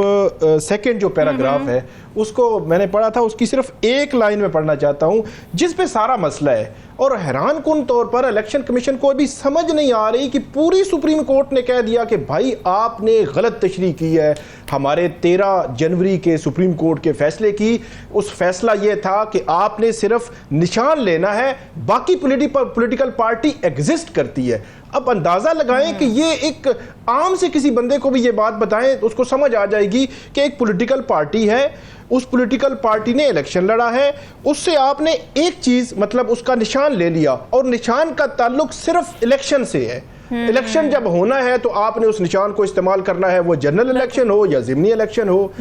सेकंड जो पैराग्राफ है उसको मैंने पढ़ा था, उसकी सिर्फ एक लाइन में पढ़ना चाहता हूं जिस पे सारा मसला है। और हैरान कुन तौर पर इलेक्शन कमीशन को अभी समझ नहीं आ रही कि पूरी सुप्रीम कोर्ट ने कह दिया कि भाई आपने गलत तशरीह की है हमारे 13 जनवरी के सुप्रीम कोर्ट के फैसले की। उस फैसला यह था कि आपने सिर्फ निशान लेना है, बाकी पॉलिटिकल पार्टी एग्जिस्ट करती है। अब अंदाजा लगाएं कि ये एक आम से किसी बंदे को भी ये बात बताएं तो उसको समझ आ जाएगी कि एक पॉलिटिकल पार्टी है, उस पॉलिटिकल पार्टी ने इलेक्शन लड़ा है, उससे आपने एक चीज मतलब उसका निशान ले लिया और निशान का ताल्लुक सिर्फ इलेक्शन से है। इलेक्शन जब होना है तो आपने उस निशान को इस्तेमाल करना है, वो जनरल इलेक्शन हो या ज़िमनी इलेक्शन हो।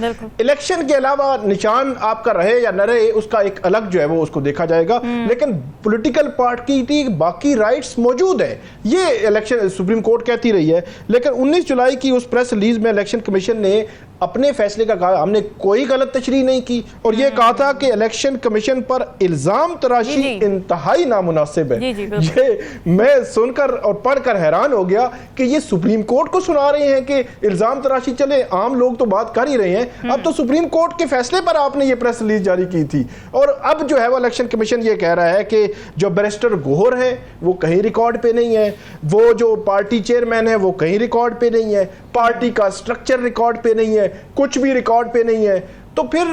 इलेक्शन के अलावा निशान आपका रहे या न रहे उसका एक अलग जो है वो उसको देखा जाएगा, लेकिन पॉलिटिकल पार्टी की बाकी राइट्स मौजूद है, ये इलेक्शन सुप्रीम कोर्ट कहती रही है। लेकिन 19 जुलाई की उस प्रेस रिलीज में इलेक्शन कमीशन ने अपने फैसले का कहा हमने कोई गलत तशरीह नहीं की और यह कहा था कि इलेक्शन कमीशन पर इल्जाम तराशी इंतहाई नामुनासिब है। ये मैं सुनकर और पढ़कर हैरान हो गया कि ये सुप्रीम कोर्ट को सुना रहे हैं कि इल्जाम तराशी, चले आम लोग तो बात कर ही रहे हैं, अब तो सुप्रीम कोर्ट के फैसले पर आपने ये प्रेस रिलीज जारी की थी। और अब जो है वो इलेक्शन कमीशन ये कह रहा है कि जो बैरिस्टर गोहर है वो कहीं रिकॉर्ड पे नहीं है, वो जो पार्टी चेयरमैन है वो कहीं रिकॉर्ड पे नहीं है, पार्टी का स्ट्रक्चर रिकॉर्ड पे नहीं है, कुछ भी रिकॉर्ड पे नहीं है। तो फिर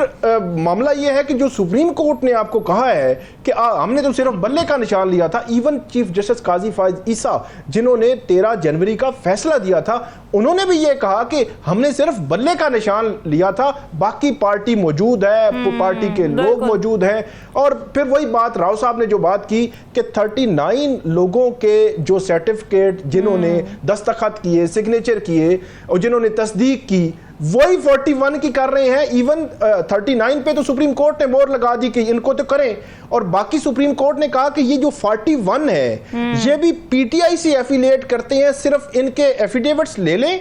मामला यह है कि जो सुप्रीम कोर्ट ने आपको कहा है कि हमने तो सिर्फ बल्ले का निशान लिया था, इवन चीफ जस्टिस काजी फाइज ईसा जिन्होंने 13 जनवरी का फैसला दिया था उन्होंने भी ये कहा कि हमने सिर्फ बल्ले का निशान लिया था, बाकी पार्टी मौजूद है, पार्टी के लोग मौजूद हैं। और फिर वही बात राव साहब ने जो बात की कि 39 लोगों के जो सर्टिफिकेट जिन्होंने दस्तखत किए, सिग्नेचर किए और जिन्होंने तस्दीक की, वही 41 की कर रहे हैं। इवन 39 पे तो सुप्रीम कोर्ट ने मोहर लगा दी कि इनको तो करें, और बाकी सुप्रीम कोर्ट ने कहा कि ये जो 41 है ये भी पीटीआई से एफिलिएट करते हैं, सिर्फ इनके एफिडेविट्स ले लें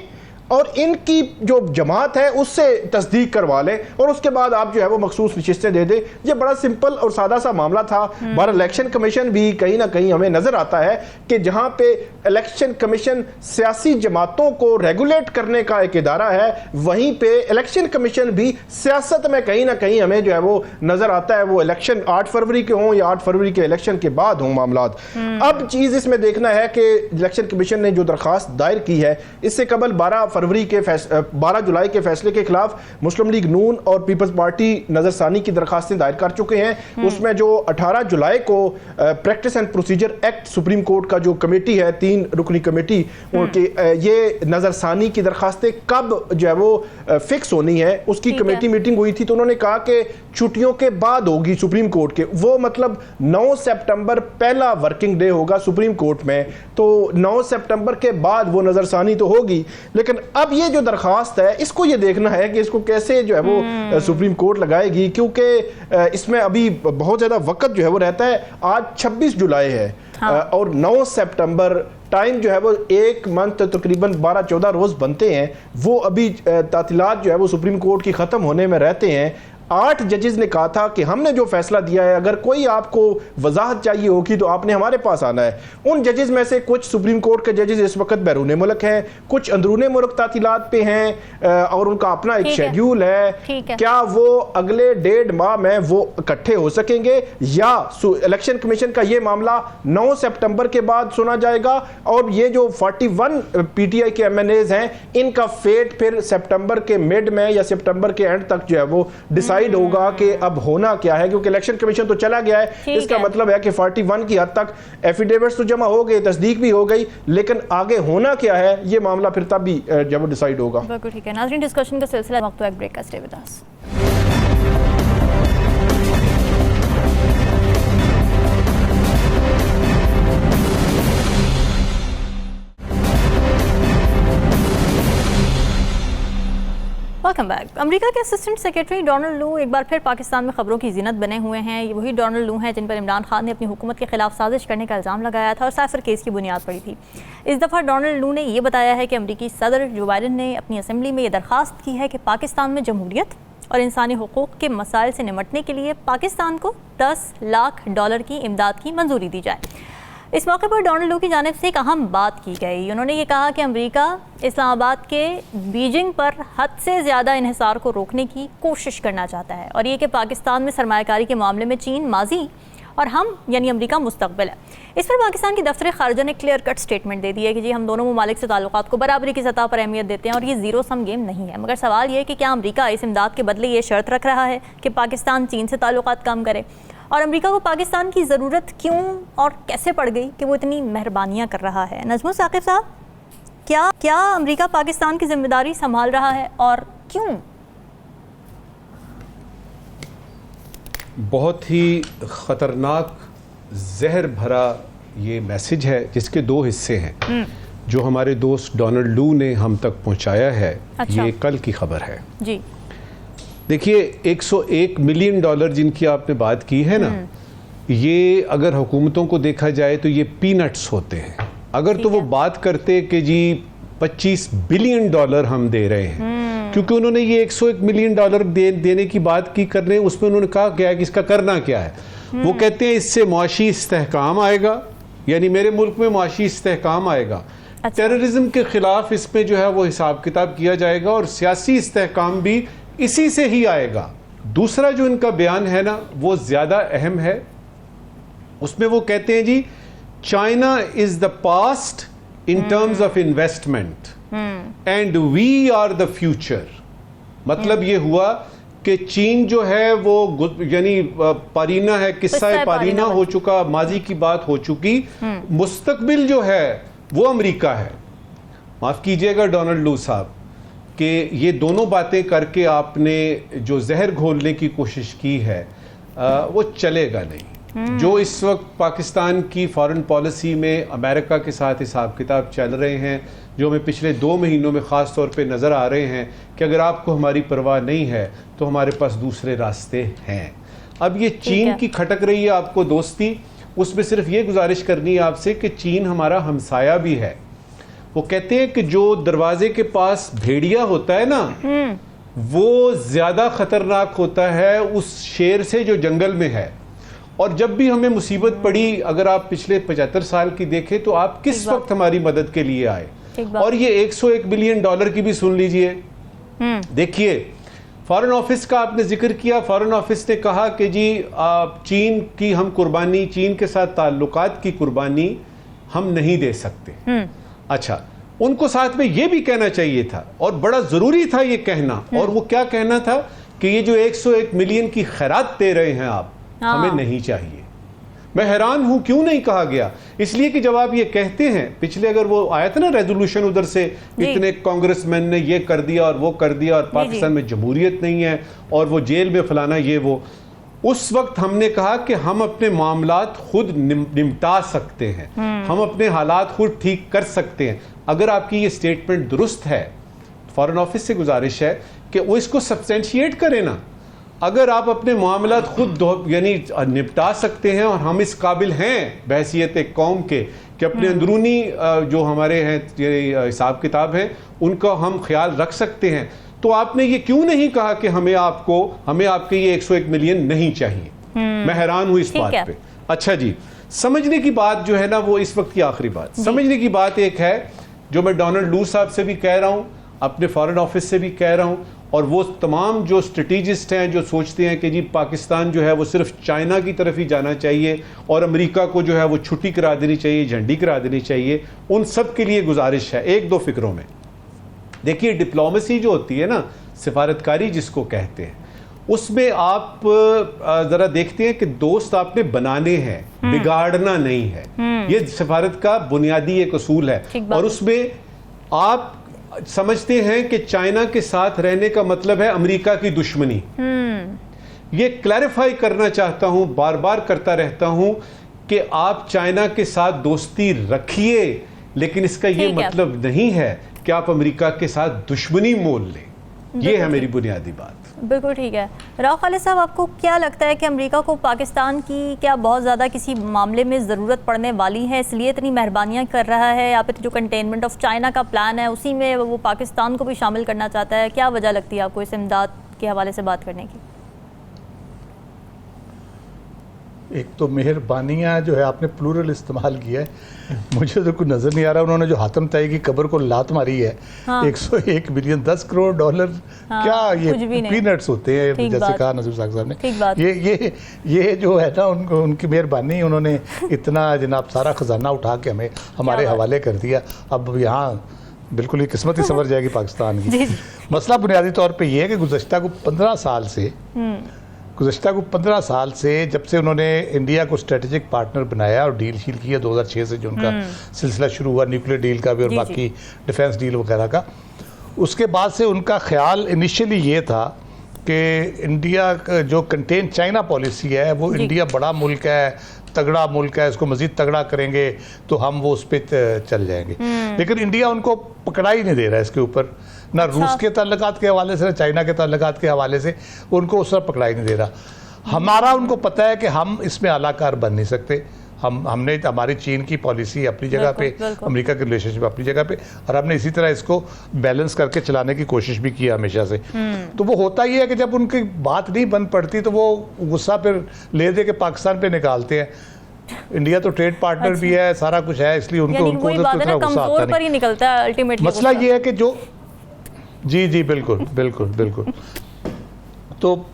और इनकी जो जमात है उससे तस्दीक करवा लें और उसके बाद आप जो है वो मखसूस नशिस्तें दे दें। ये बड़ा सिंपल और सादा सा मामला था। भारत इलेक्शन कमीशन भी कहीं ना कहीं हमें नजर आता है कि जहां पे इलेक्शन कमीशन सियासी जमातों को रेगुलेट करने का एक इदारा है, वहीं पे इलेक्शन कमीशन भी सियासत में कहीं ना कहीं हमें जो है वो नजर आता है। वो इलेक्शन 8 फरवरी के हों या 8 फरवरी के इलेक्शन के बाद हों मामलात। अब चीज इसमें देखना है कि इलेक्शन कमीशन ने जो दरखास्त दायर की है, इससे कबल 12 जुलाई के फैसले के खिलाफ मुस्लिम लीग नून और पीपल्स पार्टी नजरसानी की दरखास्तें दायर कर चुके हैं। उसमें जो 18 जुलाई को practice and procedure act supreme court का जो कमेटी है, 3 रुकनी कमेटी, उनकी ये नजरसानी की दरखास्तें कब जो है वो फिक्स होनी है, उसकी कमेटी मीटिंग हुई थी तो उन्होंने कहा कि छुट्टियों के बाद होगी सुप्रीम कोर्ट के। वो मतलब 9 सितंबर पहला वर्किंग डे होगा सुप्रीम कोर्ट में, तो 9 सितंबर के बाद वो नजरसानी तो होगी। लेकिन अब ये जो दरखास्त है इसको ये देखना है कि इसको कैसे जो है वो सुप्रीम कोर्ट लगाएगी, क्योंकि इसमें अभी बहुत ज्यादा वक्त जो है वो रहता है। आज 26 जुलाई है और 9 सितंबर टाइम जो है वो एक मंथ तकरीबन 12-14 रोज बनते हैं, वो अभी तातीलात जो है वो सुप्रीम कोर्ट की खत्म होने में रहते हैं। 8 जजेस ने कहा था कि हमने जो फैसला दिया है, अगर कोई आपको वजाहत चाहिए होगी तो आपने हमारे पास आना है। उन जजेस में से कुछ सुप्रीम कोर्ट के जजेस इस वक्त बैरून मुल्क हैं, कुछ अंदरूने मुल्क तातीलात पे हैं और उनका अपना एक शेड्यूल है। क्या वो अगले 1.5 माह में वो इकट्ठे हो सकेंगे या इलेक्शन कमीशन का ये मामला 9 सितंबर के बाद सुना जाएगा और ये जो 41 पीटीआई के एमएनएज हैं इनका फेट फिर सितंबर के मिड में या सितंबर के एंड तक जो है वो डिसाइड डिसाइड होगा कि अब होना क्या है, क्योंकि इलेक्शन कमीशन तो चला गया है। इसका मतलब है कि 41 की हद तक एफिडेविट्स तो जमा हो गए, तस्दीक भी हो गई, लेकिन आगे होना क्या है ये मामला फिर तब भी जब वो डिसाइड होगा। बिल्कुल ठीक है नाज़रीन, डिस्कशन का सिलसिला वक्त एक ब्रेक का, stay with us. Welcome back. America के असिस्टेंट सेक्रेटरी डोनाल्ड लू एक बार फिर पाकिस्तान में खबरों की ज़ीनत बने हुए हैं। ये वही डोनाल्ड लू हैं जिन पर इमरान खान ने अपनी हुकूमत के खिलाफ साजिश करने का इल्ज़ाम लगाया था और साइफर केस की बुनियाद पड़ी थी। इस दफ़ा डोनाल्ड लू ने यह बताया है कि अमरीकी सदर जो बाइडन ने अपनी असम्बली में ये दरख्वास्त की है कि पाकिस्तान में जमहूरियत और इंसानी हुकूक़ के मसाइल से निमटने के लिए पाकिस्तान को $10 लाख की इमदाद की मंजूरी दी जाए। इस मौके पर डोनाल्ड लू की जानिब से एक अहम बात की गई। उन्होंने ये कहा कि अमेरिका इस्लामाबाद के बीजिंग पर हद से ज़्यादा इन्हिसार को रोकने की कोशिश करना चाहता है और ये कि पाकिस्तान में सरमायाकारी के मामले में चीन माजी और हम यानी अमेरिका मुस्तकबिल है। इस पर पाकिस्तान की दफ्तर खारजा ने क्लियर कट स्टेटमेंट दे दी है कि जी हम दोनों ममालिक से ताल्लुकात को बराबरी की सतह पर अहमियत देते हैं और ये ज़ीरो सम गेम नहीं है। मगर सवाल ये है कि क्या अमेरिका इस इमदाद के बदले ये शर्त रख रहा है कि पाकिस्तान चीन से ताल्लुकात कम करे, और अमेरिका को पाकिस्तान की ज़रूरत क्यों और कैसे पड़ गई कि वो इतनी मेहरबानियाँ कर रहा है? नज़्मुल साकिब साहब, क्या अमेरिका पाकिस्तान की जिम्मेदारी संभाल रहा है और क्यों? बहुत ही ख़तरनाक जहर भरा ये मैसेज है जिसके दो हिस्से हैं जो हमारे दोस्त डोनाल्ड लू ने हम तक पहुंचाया है। अच्छा। ये कल की खबर है जी। देखिए, $101 मिलियन जिनकी आपने बात की है ना, ये अगर हुकूमतों को देखा जाए तो ये पीनट्स होते हैं। अगर तो वो बात करते कि जी $25 बिलियन हम दे रहे हैं, क्योंकि उन्होंने ये $101 मिलियन देने की बात की करने, उसमें उन्होंने कहा क्या है कि इसका करना क्या है। वो कहते हैं इससे मुआशी इस्तेहकाम आएगा, यानी मेरे मुल्क में मुआशी इस्तेहकाम आएगा। अच्छा। टेररिज्म के खिलाफ इसमें जो है वो हिसाब किताब किया जाएगा और सियासी इस्तेहकाम भी इसी से ही आएगा। दूसरा जो इनका बयान है ना वो ज्यादा अहम है। उसमें वो कहते हैं जी China is the past in terms of investment and we are the future. मतलब ये हुआ कि चीन जो है वो यानी पारीना है, किस्सा पारीना हो चुका, माजी की बात हो चुकी, मुस्तकबिल जो है वो अमेरिका है। माफ कीजिएगा डोनाल्ड लू साहब कि ये दोनों बातें करके आपने जो जहर घोलने की कोशिश की है वो चलेगा नहीं। जो इस वक्त पाकिस्तान की फॉरेन पॉलिसी में अमेरिका के साथ हिसाब किताब चल रहे हैं, जो हमें पिछले 2 महीनों में ख़ास तौर पे नज़र आ रहे हैं कि अगर आपको हमारी परवाह नहीं है तो हमारे पास दूसरे रास्ते हैं। अब ये चीन की खटक रही है आपको दोस्ती, उसमें सिर्फ ये गुजारिश करनी है आपसे कि चीन हमारा हमसाया भी है। वो कहते हैं कि जो दरवाजे के पास भेड़िया होता है ना, वो ज्यादा खतरनाक होता है उस शेर से जो जंगल में है। और जब भी हमें मुसीबत पड़ी, अगर आप पिछले 75 साल की देखें तो आप किस वक्त हमारी मदद के लिए आए। और ये $101 बिलियन की भी सुन लीजिए। देखिए, फॉरेन ऑफिस का आपने जिक्र किया, फॉरेन ऑफिस ने कहा कि जी चीन की हम कुर्बानी, चीन के साथ ताल्लुकात की कुर्बानी हम नहीं दे सकते। अच्छा, उनको साथ में ये भी कहना चाहिए था और बड़ा जरूरी था ये कहना। और वो क्या कहना था कि ये जो 101 मिलियन की खैरात दे रहे हैं आप, हमें नहीं चाहिए। मैं हैरान हूं क्यों नहीं कहा गया। इसलिए कि जब आप ये कहते हैं, पिछले अगर वो आया था ना रेजोल्यूशन उधर से, इतने कांग्रेसमैन ने ये कर दिया और वो कर दिया और पाकिस्तान में जमहूरियत नहीं है और वो जेल में फलाना ये वो, उस वक्त हमने कहा कि हम अपने मामलात खुद निपटा सकते हैं, हम अपने हालात खुद ठीक कर सकते हैं। अगर आपकी ये स्टेटमेंट दुरुस्त है, फॉरेन ऑफिस से गुजारिश है कि वो इसको सब्सटेंशिएट करें ना। अगर आप अपने मामलात खुद यानी निपटा सकते हैं और हम इस काबिल हैं बहैसियत एक कौम के कि अपने अंदरूनी जो हमारे हैं हिसाब किताब हैं उनका हम ख्याल रख सकते हैं, तो आपने ये क्यों नहीं कहा कि हमें आपके ये 101 मिलियन नहीं चाहिए। मैं हैरान हूं इस बात पे। अच्छा जी, समझने की बात जो है ना, वो इस वक्त की आखिरी बात समझने की बात एक है जो मैं डोनाल्ड लू साहब से भी कह रहा हूं, अपने फॉरेन ऑफिस से भी कह रहा हूं, और वो तमाम जो स्ट्रेटेजिस्ट हैं जो सोचते हैं कि जी पाकिस्तान जो है वो सिर्फ चाइना की तरफ ही जाना चाहिए और अमेरिका को जो है वो छुट्टी करा देनी चाहिए, झंडी करा देनी चाहिए, उन सब के लिए गुजारिश है एक दो फिक्रों में। देखिए, डिप्लोमेसी जो होती है ना, सिफारतकारी जिसको कहते हैं, उसमें आप जरा देखते हैं कि दोस्त आपने बनाने हैं, बिगाड़ना नहीं है। ये सफारत का बुनियादी एक असूल है। और उसमें आप समझते हैं कि चाइना के साथ रहने का मतलब है अमेरिका की दुश्मनी। ये क्लैरिफाई करना चाहता हूं, बार बार करता रहता हूं कि आप चाइना के साथ दोस्ती रखिए, लेकिन इसका ये मतलब नहीं है कि आप अमेरिका के साथ दुश्मनी मोल लें। ये है मेरी बुनियादी बात। बिल्कुल ठीक है। राव खालिद साहब, आपको क्या लगता है कि अमेरिका को पाकिस्तान की क्या बहुत ज़्यादा किसी मामले में ज़रूरत पड़ने वाली है, इसलिए इतनी मेहरबानियाँ कर रहा है, या फिर जो कंटेनमेंट ऑफ चाइना का प्लान है उसी में वो पाकिस्तान को भी शामिल करना चाहता है? क्या वजह लगती है आपको इस इमदाद के हवाले से बात करने की? एक तो मेहरबानियाँ जो है आपने प्लूरल इस्तेमाल किया है, मुझे तो कुछ नज़र नहीं आ रहा। उन्होंने जो हातम ताई की कब्र को लात मारी है, 101 बिलियन, 10 करोड़ डॉलर, क्या ये पीनट्स होते हैं, जैसे कहा नजर साहब ने। ये जो है ना, उनकी मेहरबानी, उन्होंने इतना जनाब सारा खजाना उठा के हमारे हवाले कर दिया। अब यहाँ बिल्कुल ही किस्मत ही संवर जाएगी पाकिस्तान की। मसला बुनियादी तौर पर यह है कि गुज़श्ता को 15 साल से जब से उन्होंने इंडिया को स्ट्रेटेजिक पार्टनर बनाया और डील शील किया 2006 से, जो उनका सिलसिला शुरू हुआ न्यूक्लियर डील का भी और बाकी डिफेंस डील वगैरह का, उसके बाद से उनका ख्याल इनिशियली ये था कि इंडिया का जो कंटेन चाइना पॉलिसी है, वो इंडिया बड़ा मुल्क है, तगड़ा मुल्क है, इसको मजीद तगड़ा करेंगे तो हम वो उस पर चल जाएंगे। लेकिन इंडिया उनको पकड़ा ही नहीं दे रहा है इसके ऊपर, ना रूस के ताल्लुकात के हवाले से, ना चाइना के ताल्लुकात के हवाले से उनको उस तरह पकड़ा ही नहीं दे रहा। हमारा उनको पता है कि हम इसमें आलाकार बन नहीं सकते। हमने हमारी चीन की पॉलिसी अपनी जगह पे, अमेरिका के रिलेशनशिप अपनी जगह पे, और हमने इसी तरह इसको बैलेंस करके चलाने की कोशिश भी की हमेशा से। तो वो होता ही है कि जब उनकी बात नहीं बन पड़ती तो वो गुस्सा फिर ले दे के पाकिस्तान पे निकालते हैं। इंडिया तो ट्रेड पार्टनर भी है, सारा कुछ है, इसलिए उनको गुस्सा आता नहीं। मसला ये है कि जी बिल्कुल। तो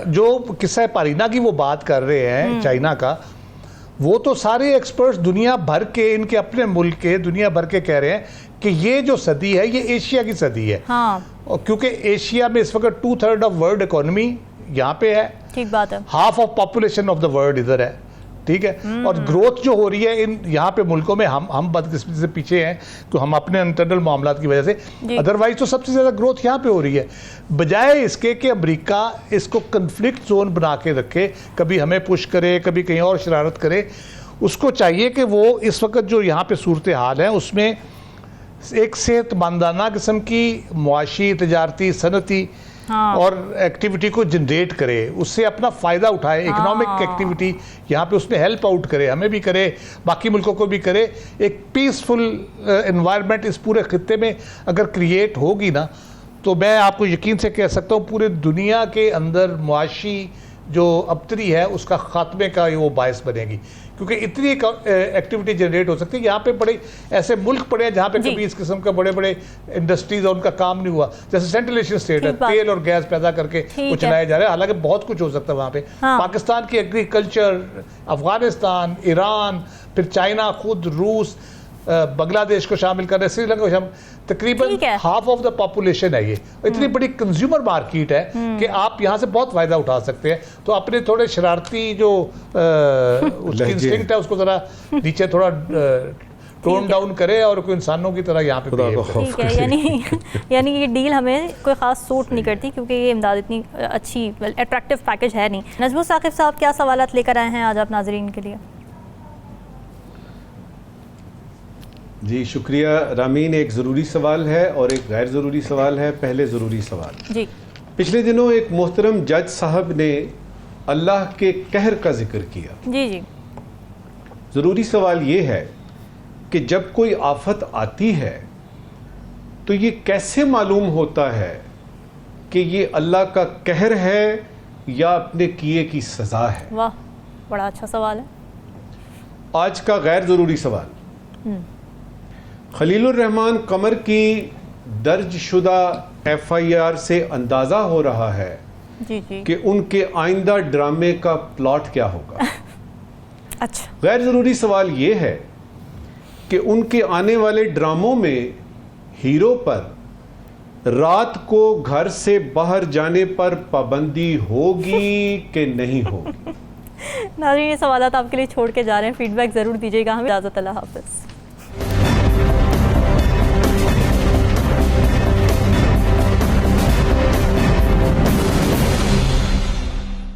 जो किस्सा पारीना की वो बात कर रहे हैं चाइना का, वो तो सारे एक्सपर्ट्स दुनिया भर के, इनके अपने मुल्क के, दुनिया भर के कह रहे हैं कि ये जो सदी है ये एशिया की सदी है। और क्योंकि एशिया में इस वक्त 2/3 ऑफ वर्ल्ड इकोनॉमी यहाँ पे है, ठीक बात है, half of population of the world इधर है, ठीक है। और ग्रोथ जो हो रही है इन यहाँ पे मुल्कों में, हम बदकिस्मती से पीछे हैं तो हम अपने इंटरनल मामलात की वजह से, अदरवाइज तो सबसे ज़्यादा ग्रोथ यहाँ पे हो रही है। बजाय इसके कि अमेरिका इसको कन्फ्लिक्ट जोन बना के रखे, कभी हमें पुश करे, कभी कहीं और शरारत करे, उसको चाहिए कि वो इस वक्त जो यहाँ पे सूरत हाल है उसमें एक सेहतमंदाना किस्म की मुआशी, तजारती, सनती और एक्टिविटी को जनरेट करे, उससे अपना फ़ायदा उठाए, इकोनॉमिक एक्टिविटी यहाँ पे उसमें हेल्प आउट करे, हमें भी करे, बाकी मुल्कों को भी करे। एक पीसफुल एनवायरनमेंट इस पूरे खित्ते में अगर क्रिएट होगी ना, तो मैं आपको यकीन से कह सकता हूँ पूरे दुनिया के अंदर मुआशी जो अबतरी है उसका ख़ात्मे का वो बायस बनेगी, क्योंकि इतनी एक्टिविटी जनरेट हो सकती है। यहाँ पे बड़े ऐसे मुल्क पड़े हैं जहाँ पे कभी इस किस्म का बड़े बड़े इंडस्ट्रीज और उनका काम नहीं हुआ, जैसे सेंट्रल एशियन स्टेट है, तेल और गैस पैदा करके वो चलाए जा रहे हैं, हालांकि बहुत कुछ हो सकता है वहाँ पे। पाकिस्तान की एग्रीकल्चर, अफगानिस्तान, ईरान, फिर चाइना खुद, रूस, बांग्लादेश को शामिल कर रहे, श्रीलंका को शामिल, तकरीबन हाफ ऑफ द पॉपुलेशन है ये। इतनी बड़ी कंज्यूमर मार्केट है कि आप यहाँ से बहुत फायदा उठा सकते हैं। तो अपने थोड़े शरारती जो उसकी इंस्टिंक्ट है उसको जरा नीचे थोड़ा टोन डाउन करे और कोई इंसानों की तरह यहाँ पे ठीक है। यानी ये डील हमें कोई खास सूट नहीं करती, क्योंकि ये इमदाद इतनी अच्छी अट्रैक्टिव पैकेज है नहीं। नजमुल साकिब साहब, क्या सवालात लेकर आए हैं आज आप नाजरीन के लिए? जी शुक्रिया रामीन। एक ज़रूरी सवाल है और एक गैर ज़रूरी सवाल है। पहले ज़रूरी सवाल जी, पिछले दिनों एक मोहतरम जज साहब ने अल्लाह के कहर का जिक्र किया। जी। ज़रूरी सवाल ये है कि जब कोई आफत आती है तो ये कैसे मालूम होता है कि ये अल्लाह का कहर है या अपने किए की सज़ा है? वाह, बड़ा अच्छा सवाल है। आज का गैर ज़रूरी सवाल, खलीलुर रहमान कमर की दर्ज शुदा FIR से अंदाज़ा हो रहा है कि उनके आइंदा ड्रामे का प्लॉट क्या होगा। अच्छा। गैर ज़रूरी सवाल ये है कि उनके आने वाले ड्रामों में हीरो पर रात को घर से बाहर जाने पर पाबंदी होगी कि नहीं होगी? नाज़रीन, ये सवाल आपके लिए छोड़ के जा रहे हैं, फीडबैक ज़रूर दीजिएगा हमें। इजाज़त, अल्लाह हाफ़िज़।